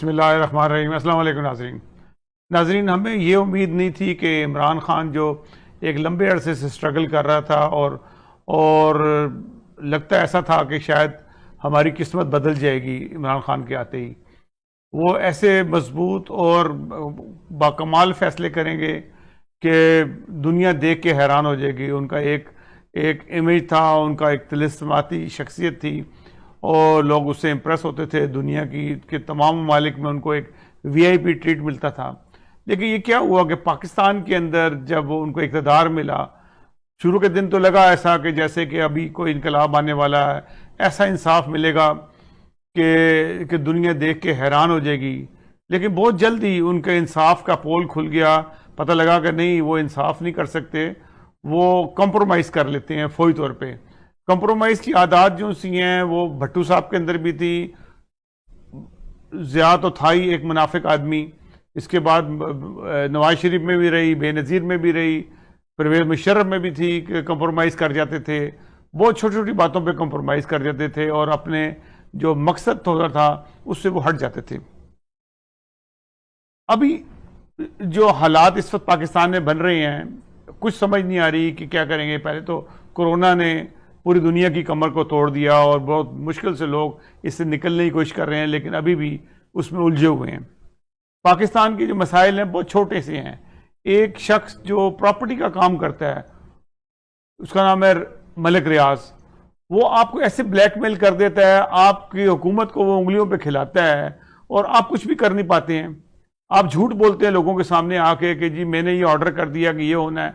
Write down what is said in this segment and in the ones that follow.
بسم اللہ الرحمن الرحیم۔ السلام علیکم ناظرین، ہمیں یہ امید نہیں تھی کہ عمران خان جو ایک لمبے عرصے سے سٹرگل کر رہا تھا اور لگتا ایسا تھا کہ شاید ہماری قسمت بدل جائے گی عمران خان کے آتے ہی، وہ ایسے مضبوط اور باکمال فیصلے کریں گے کہ دنیا دیکھ کے حیران ہو جائے گی۔ ان کا ایک امیج تھا، ان کا ایک طلسماتی شخصیت تھی اور لوگ اس سے امپریس ہوتے تھے۔ دنیا کے تمام ممالک میں ان کو ایک وی آئی پی ٹریٹ ملتا تھا۔ لیکن یہ کیا ہوا کہ پاکستان کے اندر جب ان کو اقتدار ملا، شروع کے دن تو لگا ایسا کہ جیسے کہ ابھی کوئی انقلاب آنے والا ہے، ایسا انصاف ملے گا کہ دنیا دیکھ کے حیران ہو جائے گی۔ لیکن بہت جلدی ان کے انصاف کا پول کھل گیا، پتہ لگا کہ نہیں، وہ انصاف نہیں کر سکتے، وہ کمپرومائز کر لیتے ہیں فوری طور پہ۔ کمپرومائز کی عادات جو سی ہیں وہ بھٹو صاحب کے اندر بھی تھی، ضیاء تو تھا ہی ایک منافق آدمی، اس کے بعد نواز شریف میں بھی رہی، بے نظیر میں بھی رہی، پرویز مشرف میں بھی تھی کہ کمپرومائز کر جاتے تھے، بہت چھوٹی چھوٹی باتوں پہ کمپرومائز کر جاتے تھے اور اپنے جو مقصد ہوتا تھا اس سے وہ ہٹ جاتے تھے۔ ابھی جو حالات اس وقت پاکستان میں بن رہے ہیں، کچھ سمجھ نہیں آ رہی کہ کیا کریں گے۔ پہلے تو کورونا نے پوری دنیا کی کمر کو توڑ دیا اور بہت مشکل سے لوگ اس سے نکلنے کی کوشش کر رہے ہیں، لیکن ابھی بھی اس میں الجھے ہوئے ہیں۔ پاکستان کے جو مسائل ہیں بہت چھوٹے سے ہیں۔ ایک شخص جو پراپرٹی کا کام کرتا ہے، اس کا نام ہے ملک ریاض، وہ آپ کو ایسے بلیک میل کر دیتا ہے، آپ کی حکومت کو وہ انگلیوں پہ کھلاتا ہے اور آپ کچھ بھی کر نہیں پاتے ہیں۔ آپ جھوٹ بولتے ہیں لوگوں کے سامنے آ کے کہ جی میں نے یہ آرڈر کر دیا کہ یہ ہونا ہے،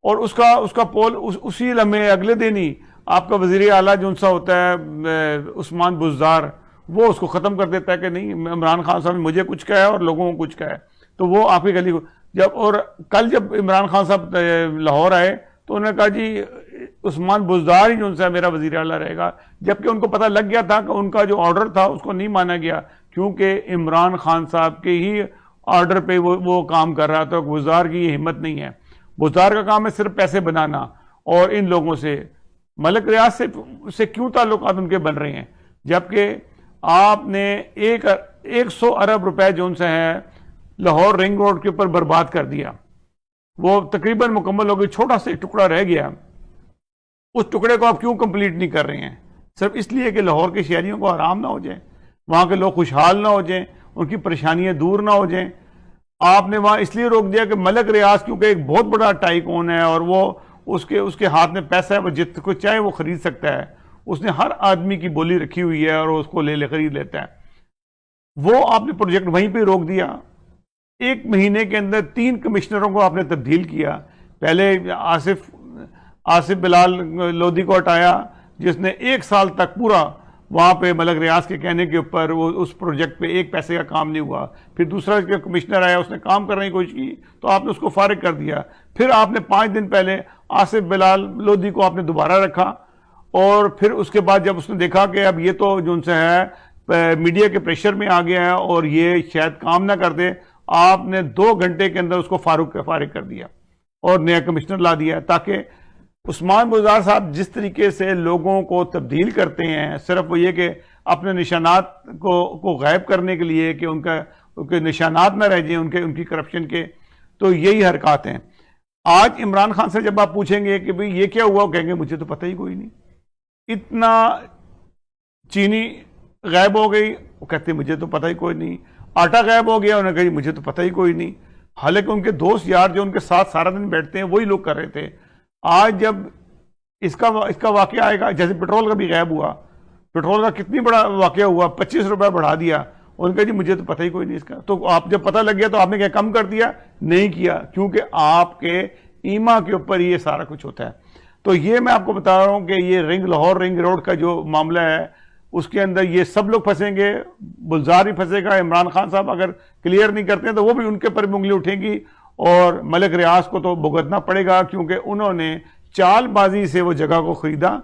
اور اس کا پول اسی لمحے اگلے دن ہی آپ کا وزیر اعلیٰ جو ان سا ہوتا ہے عثمان بزدار، وہ اس کو ختم کر دیتا ہے کہ نہیں، عمران خان صاحب نے مجھے کچھ کہا ہے اور لوگوں کو کچھ کہا ہے، تو وہ آپ کی گلی کو اور کل جب عمران خان صاحب لاہور آئے تو انہوں نے کہا جی عثمان بزدار ہی جو ان سے میرا وزیر اعلیٰ رہے گا، جبکہ ان کو پتہ لگ گیا تھا کہ ان کا جو آرڈر تھا اس کو نہیں مانا گیا، کیونکہ عمران خان صاحب کے ہی آرڈر پہ وہ کام کر رہا تھا۔ بزدار کی یہ ہمت نہیں ہے، بزدار کا کام ہے صرف پیسے بنانا، اور ان لوگوں سے ملک ریاض سے کیوں تعلقات ان کے بن رہے ہیں، جبکہ آپ نے 100 ارب روپے جو ان سے ہے لاہور رنگ روڈ کے اوپر برباد کر دیا۔ وہ تقریباً مکمل ہو گئی، چھوٹا سا ایک ٹکڑا رہ گیا، اس ٹکڑے کو آپ کیوں کمپلیٹ نہیں کر رہے ہیں؟ صرف اس لیے کہ لاہور کے شہریوں کو آرام نہ ہو جائے، وہاں کے لوگ خوشحال نہ ہو جائیں، ان کی پریشانیاں دور نہ ہو جائیں۔ آپ نے وہاں اس لیے روک دیا کہ ملک ریاض کیونکہ ایک بہت بڑا ٹائکون ہے اور وہ اس کے ہاتھ میں پیسہ ہے، وہ جت کو چاہے وہ خرید سکتا ہے، اس نے ہر آدمی کی بولی رکھی ہوئی ہے اور اس کو خرید لیتا ہے۔ وہ آپ نے پروجیکٹ وہیں پہ روک دیا۔ ایک مہینے کے اندر 3 کمشنروں کو آپ نے تبدیل کیا۔ پہلے آصف بلال لودھی کو ہٹایا، جس نے 1 سال تک پورا وہاں پہ ملک ریاض کے کہنے کے اوپر وہ اس پروجیکٹ پہ 1 پیسے کا کام نہیں ہوا۔ پھر دوسرا کمشنر آیا، اس نے کام کرنے کی کوشش کی تو آپ نے اس کو فارغ کر دیا۔ پھر آپ نے 5 دن پہلے آصف بلال لودھی کو آپ نے دوبارہ رکھا، اور پھر اس کے بعد جب اس نے دیکھا کہ اب یہ تو جو ان سے ہے میڈیا کے پریشر میں آ گیا ہے اور یہ شاید کام نہ کر دے، آپ نے 2 گھنٹے کے اندر اس کو فارغ کر دیا اور نیا کمشنر لا دیا، تاکہ عثمان بزدار صاحب جس طریقے سے لوگوں کو تبدیل کرتے ہیں، صرف وہ یہ کہ اپنے نشانات کو غائب کرنے کے لیے کہ ان کے نشانات نہ رہ جائیں ان کی کرپشن کے، تو یہی حرکات ہیں۔ آج عمران خان سے جب آپ پوچھیں گے کہ بھئی یہ کیا ہوا، وہ کہیں گے مجھے تو پتہ ہی کوئی نہیں۔ اتنا چینی غائب ہو گئی، وہ کہتے ہیں مجھے تو پتہ ہی کوئی نہیں۔ آٹا غائب ہو گیا، انہوں نے کہا مجھے تو پتہ ہی کوئی نہیں، حالانکہ ان کے دوست یار جو ان کے ساتھ سارا دن بیٹھتے ہیں وہی لوگ کر رہے تھے۔ آج جب اس کا واقعہ آئے گا، جیسے پٹرول کا بھی غائب ہوا، پٹرول کا کتنی بڑا واقعہ ہوا، 25 روپے بڑھا دیا، ان کا جی مجھے تو پتہ ہی کوئی نہیں اس کا۔ تو آپ جب پتہ لگ گیا تو آپ نے کیا کم کر دیا؟ نہیں کیا، کیونکہ آپ کے ایما کے اوپر یہ سارا کچھ ہوتا ہے۔ تو یہ میں آپ کو بتا رہا ہوں کہ یہ لاہور رنگ روڈ کا جو معاملہ ہے، اس کے اندر یہ سب لوگ پھنسیں گے، بلزار بھی پھنسے گا، عمران خان صاحب اگر کلیئر نہیں کرتے ہیں تو وہ بھی ان کے پر انگلی اٹھیں گی، اور ملک ریاض کو تو بھگتنا پڑے گا، کیونکہ انہوں نے چال بازی سے وہ جگہ کو خریدا،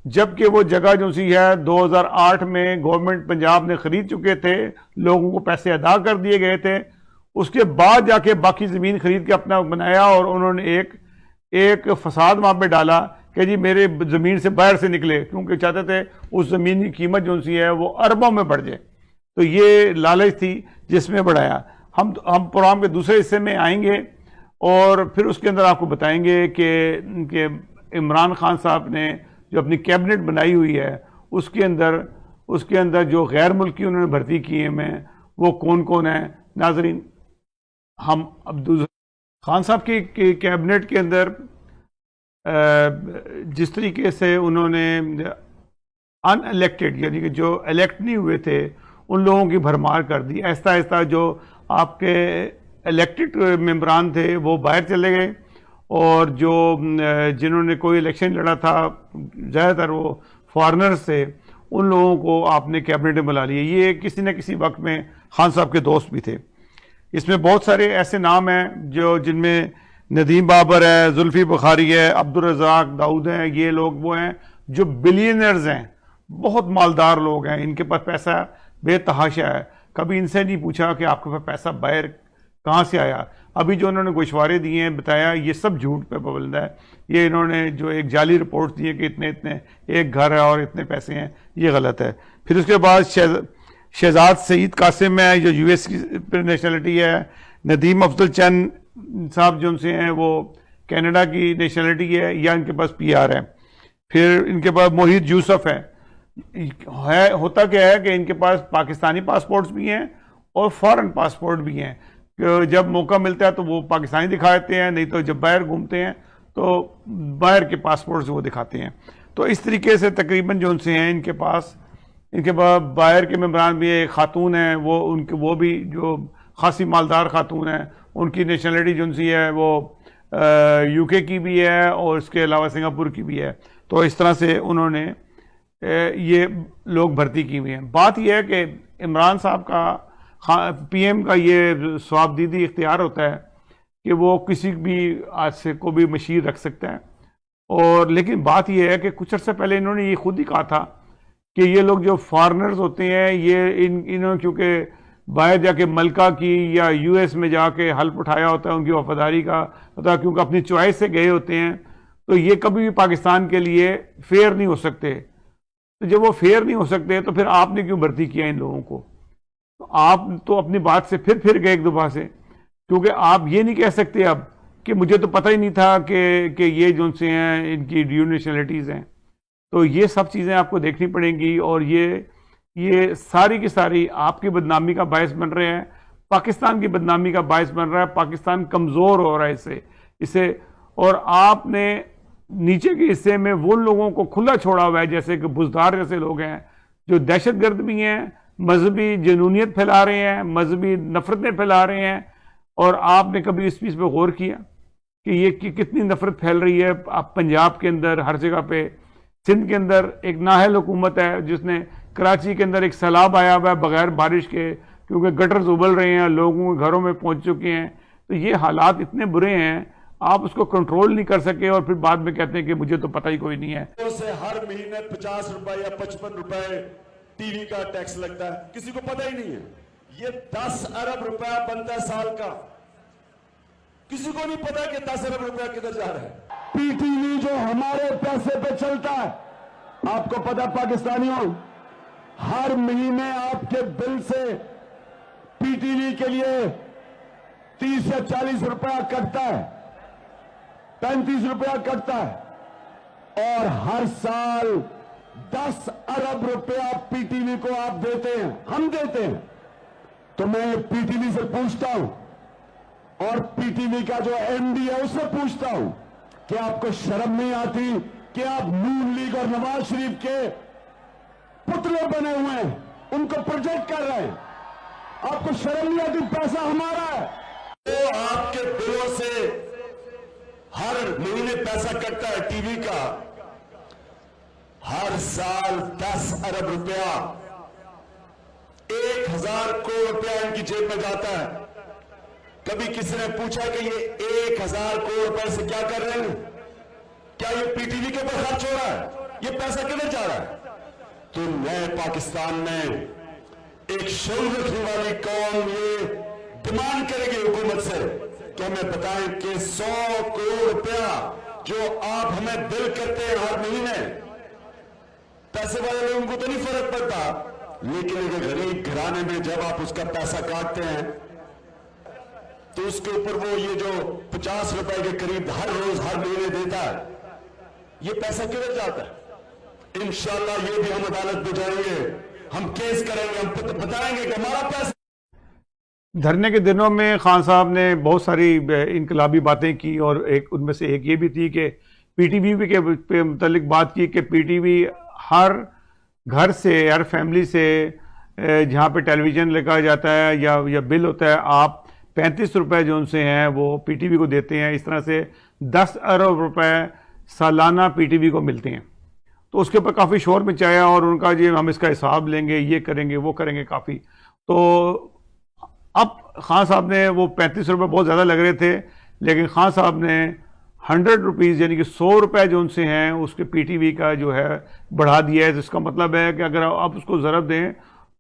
جبکہ وہ جگہ جو سی ہے 2008 میں گورنمنٹ پنجاب نے خرید چکے تھے، لوگوں کو پیسے ادا کر دیے گئے تھے، اس کے بعد جا کے باقی زمین خرید کے اپنا بنایا، اور انہوں نے ایک فساد وہاں پہ ڈالا کہ جی میرے زمین سے باہر سے نکلے، کیونکہ چاہتے تھے اس زمین کی قیمت جو سی ہے وہ اربوں میں بڑھ جائے۔ تو یہ لالچ تھی جس میں بڑھایا. ہم پروگرام کے دوسرے حصے میں آئیں گے اور پھر اس کے اندر آپ کو بتائیں گے کہ عمران خان صاحب نے جو اپنی کیبنٹ بنائی ہوئی ہے اس کے اندر جو غیر ملکی انہوں نے بھرتی کیے ہیں وہ کون کون ہیں. ناظرین، ہم خان صاحب کی کیبنٹ کے اندر جس طریقے سے انہوں نے ان الیکٹڈ یعنی کہ جو الیکٹ نہیں ہوئے تھے ان لوگوں کی بھرمار کر دی. آہستہ آہستہ جو آپ کے الیکٹڈ ممبران تھے وہ باہر چلے گئے اور جنہوں نے کوئی الیکشن لڑا تھا زیادہ تر وہ فارنرز تھے، ان لوگوں کو آپ نے کیبنٹ میں بلا لیا. یہ کسی نہ کسی وقت میں خان صاحب کے دوست بھی تھے. اس میں بہت سارے ایسے نام ہیں جن میں ندیم بابر ہے، زلفی بخاری ہے، عبدالرزاق داؤد ہیں. یہ لوگ وہ ہیں جو بلینئرز ہیں، بہت مالدار لوگ ہیں، ان کے پاس پیسہ بے تحاشا ہے. کبھی ان سے نہیں پوچھا کہ آپ کے پاس پیسہ باہر کہاں سے آیا. ابھی جو انہوں نے گوشوارے دیے ہیں بتایا یہ سب جھوٹ پہ پابند ہے. یہ انہوں نے جو ایک جعلی رپورٹ دی ہے کہ اتنے ایک گھر ہے اور اتنے پیسے ہیں، یہ غلط ہے. پھر اس کے بعد شہزاد سعید قاسم ہے جو یو ایس کی نیشنلٹی ہے. ندیم افضل چند صاحب جو ان سے ہیں وہ کینیڈا کی نیشنلٹی ہے یا ان کے پاس پی آر ہے. پھر ان کے پاس محیط یوسف ہے. ہوتا کیا ہے کہ ان کے پاس پاکستانی پاسپورٹس بھی ہیں اور فارن پاسپورٹ بھی ہیں. جب موقع ملتا ہے تو وہ پاکستانی دکھا دیتے ہیں، نہیں تو جب باہر گھومتے ہیں تو باہر کے پاسپورٹس وہ دکھاتے ہیں. تو اس طریقے سے تقریباً جو ان سے ہیں ان کے پاس باہر کے ممبران بھی ایک خاتون ہیں، وہ بھی جو خاصی مالدار خاتون ہیں. ان کی نیشنلٹی جو ان سی ہے وہ یو کے کی بھی ہے اور اس کے علاوہ سنگاپور کی بھی ہے. تو اس طرح سے انہوں نے یہ لوگ بھرتی کی ہوئی ہیں. بات یہ ہے کہ عمران صاحب کا پی ایم کا یہ ثوابدیدی اختیار ہوتا ہے کہ وہ کسی بھی حادثے کو بھی مشیر رکھ سکتا ہے. اور لیکن بات یہ ہے کہ کچھ عرصہ پہلے انہوں نے یہ خود ہی کہا تھا کہ یہ لوگ جو فارنرز ہوتے ہیں یہ انہوں نے کیونکہ باہر جا کے ملکہ کی یا یو ایس میں جا کے حلف اٹھایا ہوتا ہے ان کی وفاداری کا ہوتا ہے، کیونکہ اپنی چوائس سے گئے ہوتے ہیں، تو یہ کبھی بھی پاکستان کے لیے فیئر نہیں ہو سکتے. تو جب وہ فیئر نہیں ہو سکتے تو پھر آپ نے کیوں بھرتی کیا ان لوگوں کو؟ تو آپ تو اپنی بات سے پھر گئے ایک دفعہ سے، کیونکہ آپ یہ نہیں کہہ سکتے اب کہ مجھے تو پتہ ہی نہیں تھا کہ یہ جو سے ہیں ان کی ڈیو نیشنلٹیز ہیں. تو یہ سب چیزیں آپ کو دیکھنی پڑیں گی اور یہ ساری کی ساری آپ کی بدنامی کا باعث بن رہے ہیں، پاکستان کی بدنامی کا باعث بن رہا ہے. پاکستان کمزور ہو رہا ہے اسے اور آپ نے نیچے کے حصے میں وہ لوگوں کو کھلا چھوڑا ہوا ہے جیسے کہ بزدار جیسے لوگ ہیں جو دہشت گرد بھی ہیں، مذہبی جنونیت پھیلا رہے ہیں، مذہبی نفرتیں پھیلا رہے ہیں. اور آپ نے کبھی اس چیز پہ غور کیا کہ یہ کتنی نفرت پھیل رہی ہے؟ آپ پنجاب کے اندر ہر جگہ پہ، سندھ کے اندر ایک نااہل حکومت ہے جس نے کراچی کے اندر ایک سیلاب آیا ہوا ہے بغیر بارش کے، کیونکہ گٹرز ابل رہے ہیں، لوگوں کے گھروں میں پہنچ چکے ہیں. تو یہ حالات اتنے برے ہیں آپ اس کو کنٹرول نہیں کر سکے اور پھر بعد میں کہتے ہیں کہ مجھے تو پتہ ہی کوئی نہیں ہے. سے ہر مہینے 50 روپے یا 55 روپے ٹی وی کا ٹیکس لگتا ہے، کسی کو پتہ ہی نہیں ہے. یہ 10 ارب روپے بنتا ہے سال کا، کسی کو نہیں پتا کہ 10 ارب روپے کدھر جا رہا ہے. پی ٹی وی جو ہمارے پیسے پہ چلتا ہے، آپ کو پتا پاکستانیوں ہر مہینے آپ کے بل سے پی ٹی وی کے لیے 30 یا 40 روپیہ کٹتا ہے، 35 روپیہ کٹتا ہے، اور ہر سال 10 ارب روپیہ پی ٹی وی کو آپ دیتے ہیں، ہم دیتے ہیں. تو میں پی ٹی وی سے پوچھتا ہوں اور پی ٹی وی کا جو ایم ڈی ہے اس سے پوچھتا ہوں کہ آپ کو شرم نہیں آتی کہ آپ نون لیگ اور نواز شریف کے پتلے بنے ہوئے ہیں، ان کو پروجیکٹ کر رہے ہیں؟ آپ کو شرم نہیں آتی؟ پیسہ ہمارا ہے. وہ آپ کے بلوں سے ہر مہینے پیسہ کٹتا ہے ٹی وی کا، ہر سال 10 ارب روپیہ، 1000 کروڑ روپیہ ان کی جیب میں جاتا ہے. کبھی کسی نے پوچھا کہ یہ 1000 کروڑ روپے سے کیا کر رہے ہیں؟ کیا یہ پی ٹی وی کے اوپر خرچ ہو رہا ہے؟ یہ پیسہ کدھر جا رہا ہے؟ تو نئے پاکستان میں ایک شعور رکھنے والی قوم یہ ڈیمانڈ کرے گی حکومت سے کہ ہمیں بتائیں کہ 100 کروڑ روپیہ جو آپ ہمیں بل کرتے ہیں ہر مہینے، پیسے والے لوگوں کو تو نہیں فرق پڑتا، لیکن ایک غریب گھرانے میں جب آپ اس کا پیسہ کاٹتے ہیں تو اس کے اوپر وہ یہ جو 50 روپے کے قریب ہر روز ہر مہینے دیتا ہے، یہ پیسہ کدھر جاتا ہے؟ انشاءاللہ یہ بھی ہم عدالت میں جائیں گے، ہم کیس کریں گے، ہم بتائیں گے کہ ہمارا پیسہ. دھرنے کے دنوں میں خان صاحب نے بہت ساری انقلابی باتیں کی، اور ان میں سے ایک یہ بھی تھی کہ پی ٹی وی کے متعلق بات کی کہ پی ٹی وی ہر گھر سے، ہر فیملی سے جہاں پہ ٹیلی ویژن لگایا جاتا ہے یا بل ہوتا ہے، آپ 35 روپے جو ان سے ہیں وہ پی ٹی وی کو دیتے ہیں. اس طرح سے 10 ارب روپے سالانہ پی ٹی وی کو ملتے ہیں. تو اس کے اوپر کافی شور مچایا، اور ان کا جی ہم اس کا حساب لیں گے، یہ کریں گے، وہ کریں گے کافی. تو اب خان صاحب نے وہ 35 روپے بہت زیادہ لگ رہے تھے، لیکن خان صاحب نے 100 روپیز یعنی کہ 100 روپے جو ان سے ہیں اس کے پی ٹی وی کا جو ہے بڑھا دیا ہے. جس کا مطلب ہے کہ اگر آپ اس کو ضرب دیں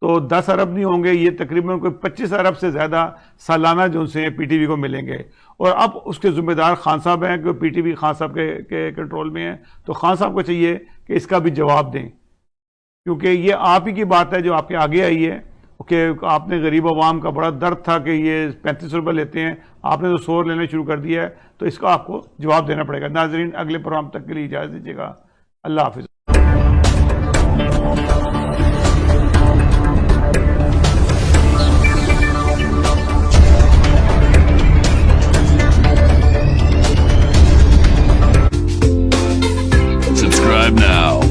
تو 10 ارب نہیں ہوں گے، یہ تقریباً کوئی 25 ارب سے زیادہ سالانہ جو ان سے پی ٹی وی کو ملیں گے. اور اب اس کے ذمہ دار خان صاحب ہیں کہ پی ٹی وی خان صاحب کے کنٹرول میں ہے. تو خان صاحب کو چاہیے کہ اس کا بھی جواب دیں، کیونکہ یہ آپ ہی کی بات ہے جو آپ کے آگے آئی ہے کہ آپ نے غریب عوام کا بڑا درد تھا کہ یہ 35 روپے لیتے ہیں، آپ نے تو 100 لینا شروع کر دیا ہے. تو اس کا آپ کو جواب دینا پڑے گا. ناظرین، اگلے پروگرام تک کے لیے اجازت دیجیے گا. اللہ حافظ. Subscribe now.